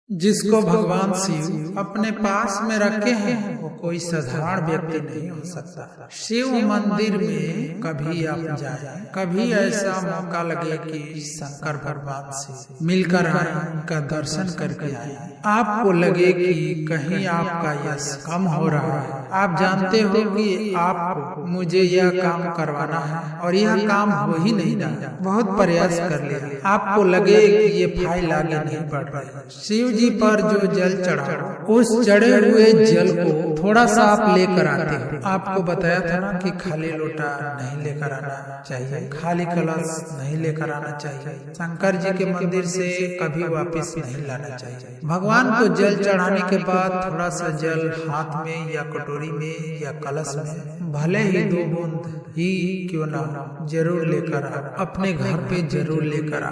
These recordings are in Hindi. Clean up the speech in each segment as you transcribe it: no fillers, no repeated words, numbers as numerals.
जिसको भगवान शिव अपने पास में रखे हैं वो कोई साधारण व्यक्ति नहीं हो सकता। शिव मंदिर में कभी आप जाए, कभी ऐसा मौका लगे कि शंकर भगवान से मिलकर आए, उनका दर्शन करके आए, आपको लगे कि कहीं आपका यश कम हो रहा है। आप जानते हो कि आपको मुझे यह काम करवाना है और यह काम हो ही नहीं रहा, बहुत प्रयास कर लिया, आपको लगे कि ये फाइल आगे नहीं बढ़ रही। शिव जी पर जो जल चढ़ा, उस चढ़े हुए जल को थोड़ा सा आप लेकर आते हो। आपको बताया था ना कि खाली लोटा नहीं लेकर आना चाहिए, खाली कलश नहीं लेकर आना चाहिए, शंकर जी के मंदिर से कभी वापस नहीं लाना चाहिए। भगवान को जल चढ़ाने के बाद थोड़ा सा जल हाथ में या कटोरी में या कलश में, भले ही 2 बूंद ही क्यों ना जरूर लेकर आ, अपने घर पे जरूर लेकर आ।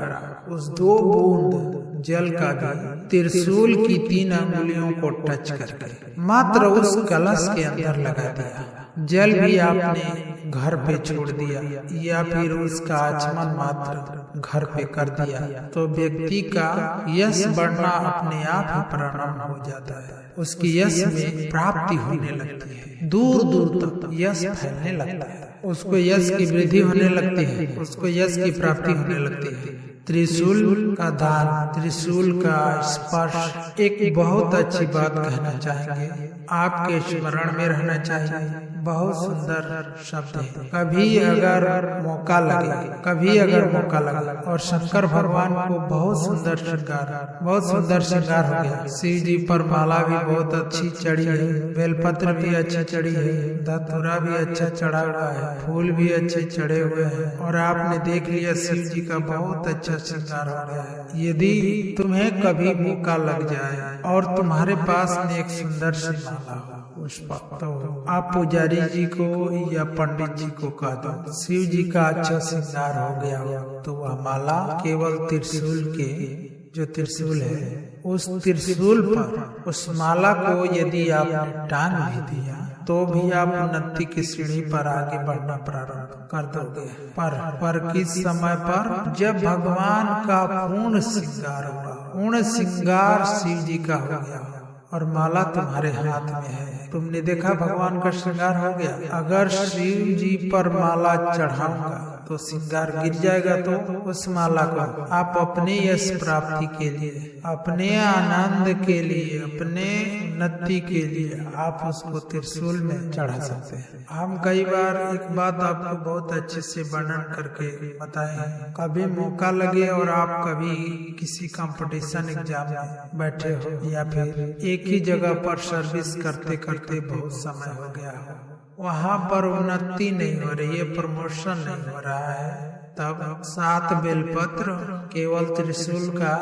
उस 2 बूंद जल का भी त्रिशूल की 3 अंगुलियों को टच करके मात्र उस कलश के अंदर लगा दिया। जल भी आपने घर पे छोड़ दिया या फिर उसका आचमन मात्र घर पे कर दिया, तो व्यक्ति का यश बढ़ना अपने आप ही प्रारंभ हो जाता है। उसकी यश में प्राप्ति होने लगती है, दूर दूर तक यश फैलने लगता है, उसको यश की वृद्धि होने लगती है, उसको यश की प्राप्ति होने लगती है। त्रिशूल का दान, त्रिशूल का स्पर्श एक बहुत अच्छी बात कहना चाहेंगे, आपके स्मरण में रहना चाहिए। बहुत सुंदर शब्द है। कभी अगर मौका लगे और शंकर भगवान को बहुत सुंदर श्रृंगार हो गया। शिव जी पर माला भी बहुत अच्छी चढ़ी है, बेलपत्र भी अच्छी चढ़ी है, धतूरा भी अच्छा चढ़ा हुआ है, फूल भी अच्छे चढ़े हुए हैं और आपने देख लिया शिव जी का बहुत अच्छा श्रृंगार हो गया है। यदि तुम्हें कभी मौका लग जाए और तुम्हारे पास में एक सुंदर सी माला हो, तो आप पुजारी जी को या पंडित जी को कह दो शिव जी का अच्छा श्रृंगार हो गया हो, तो वह माला केवल त्रिशूल के, जो त्रिशूल है उस त्रिशूल पर उस माला को यदि आप टांग भी दिया तो भी आप उन्नति की सीढ़ी पर आगे बढ़ना प्रारंभ कर दोगे। पर किस समय पर, जब भगवान का पूर्ण श्रृंगार होगा, पूर्ण श्रृंगार शिव जी का हो गया और माला तुम्हारे हाथ में है, तुमने देखा भगवान का श्रृंगार हो गया। अगर शिव जी पर माला चढ़ाऊंगा तो श्रृंगार गिर जाएगा, तो उस माला को आप अपने यश प्राप्ति के लिए, अपने आनंद के लिए, अपने उन्नति के लिए आप उसको त्रिशूल में चढ़ा सकते हैं। हम कई बार एक बात आपको बहुत अच्छे से वर्णन करके बताए, कभी मौका लगे और आप कभी किसी कंपटीशन एग्जाम में बैठे हो या फिर एक ही जगह पर सर्विस करते करते बहुत समय हो गया हो, वहाँ पर उन्नति नहीं हो रही है, प्रमोशन नहीं हो रहा है, तब 7 बेलपत्र केवल त्रिशूल का,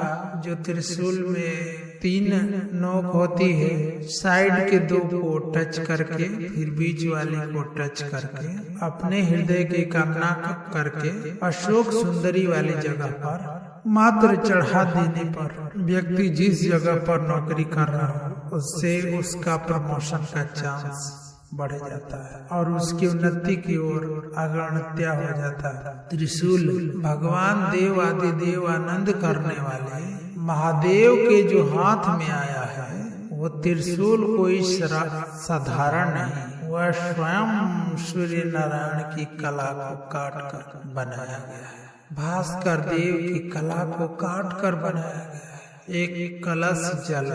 जो त्रिशूल में 3 नोक होती है, साइड के 2 को टच करके फिर बीच वाले को टच करके अपने हृदय की कामना करके अशोक सुंदरी वाली जगह पर मात्र चढ़ा देने पर व्यक्ति जिस जगह पर नौकरी कर रहा हो उससे उसका प्रमोशन का चांस बढ़ जाता है और उसकी उन्नति की ओर अग्रगण्य हो जाता है। त्रिशूल भगवान देव आदि देव आनंद करने वाले महादेव के जो हाथ में आया है, वो त्रिशूल कोई साधारण नहीं, वह स्वयं सूर्य नारायण की कला को काट कर बनाया गया है, भास्कर देव की कला को काट कर बनाया गया है। एक कलश जल,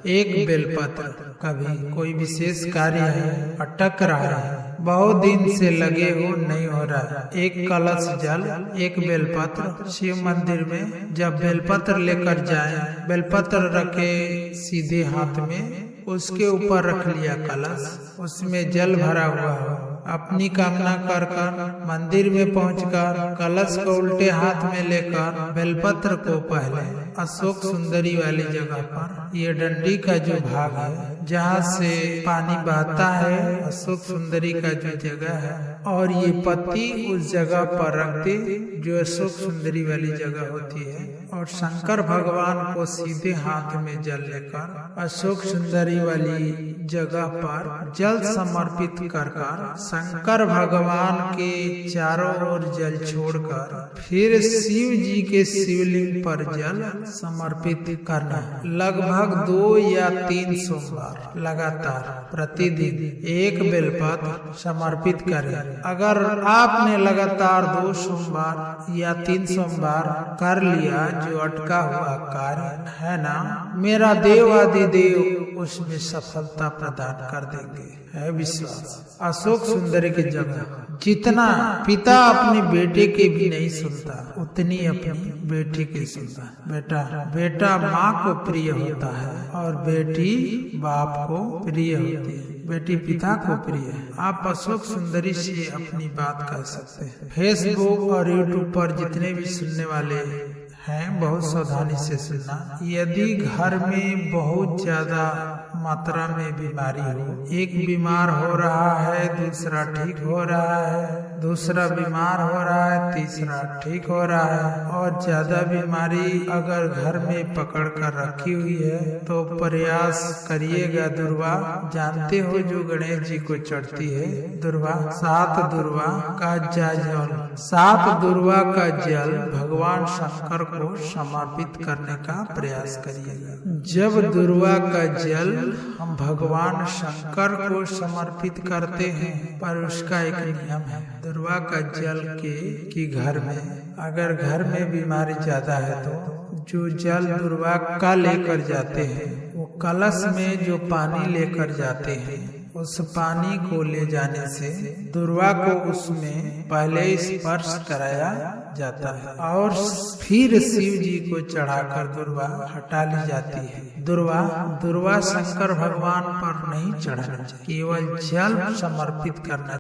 एक बेलपत्र, कभी कोई विशेष कार्य है, अटक रहा है, बहुत दिन से लगे हो, नहीं हो रहा, एक कलश जल, एक बेलपत्र। शिव मंदिर में जब बेलपत्र लेकर जाए, बेलपत्र रखे सीधे हाथ में, उसके ऊपर रख लिया कलश, उसमें जल भरा हुआ हो, अपनी कामना कर मंदिर में पहुंचकर कलश को उल्टे हाथ में लेकर बेलपत्र को पहले अशोक सुंदरी वाली जगह पर, ये डंडी का जो भाग है जहाँ से पानी बहता है, अशोक सुंदरी का जो जगह है, और ये पत्ती उस जगह पर रख दे जो अशोक सुंदरी वाली जगह होती है, और शंकर भगवान को सीधे हाथ में जल लेकर अशोक सुंदरी वाली जगह पर जल समर्पित कर शंकर भगवान के चारों ओर जल छोड़कर फिर शिव जी के शिवलिंग पर जल समर्पित करना। लगभग 2 या 3 सोमवार लगातार प्रतिदिन 1 बेलपत्र समर्पित करें। अगर आपने लगातार 2 सोमवार या 3 सोमवार कर लिया जो अटका हुआ कार्य है ना, मेरा देवादिदेव उसमें सफलता प्रदान कर देंगे, है विश्वास। अशोक सुंदरी की जगह जितना पिता अपने बेटे के भी नहीं सुनता, उतनी अपनी बेटी की सुनता। बेटा माँ को प्रिय होता है और बेटी बाप को प्रिय होती है, बेटी पिता को प्रिय है। आप अशोक सुंदरी से अपनी बात कह सकते हैं। फेसबुक और यूट्यूब पर जितने भी सुनने वाले हैं, बहुत सावधानी से सुनना। यदि घर में बहुत ज्यादा मात्रा में बीमारी हो, एक बीमार हो रहा है, दूसरा ठीक हो रहा है, दूसरा बीमार हो रहा है, तीसरा ठीक हो रहा है, और ज्यादा बीमारी अगर घर में पकड़ कर रखी हुई है तो प्रयास करिएगा। दुर्वा जानते हो जो गणेश जी को चढ़ती है, दुर्वा 7 दुर्वा का जल, 7 दुर्वा का जल भगवान शंकर को समर्पित करने का प्रयास करिएगा। जब दुर्वा का जल हम भगवान शंकर को समर्पित करते हैं, पर उसका एक नियम है। दुर्वा का जल के घर में अगर घर में बीमारी ज्यादा है तो जो जल दुर्वा का लेकर जाते हैं, वो कलश में जो पानी लेकर जाते हैं, उस पानी को ले जाने से दुर्वा को उसमें पहले स्पर्श कराया जाता है और फिर शिव जी को चढ़ाकर दुर्वा हटा ली जाती है। दुर्वा शंकर भगवान पर नहीं चढ़ाना चाहिए, केवल जल समर्पित करना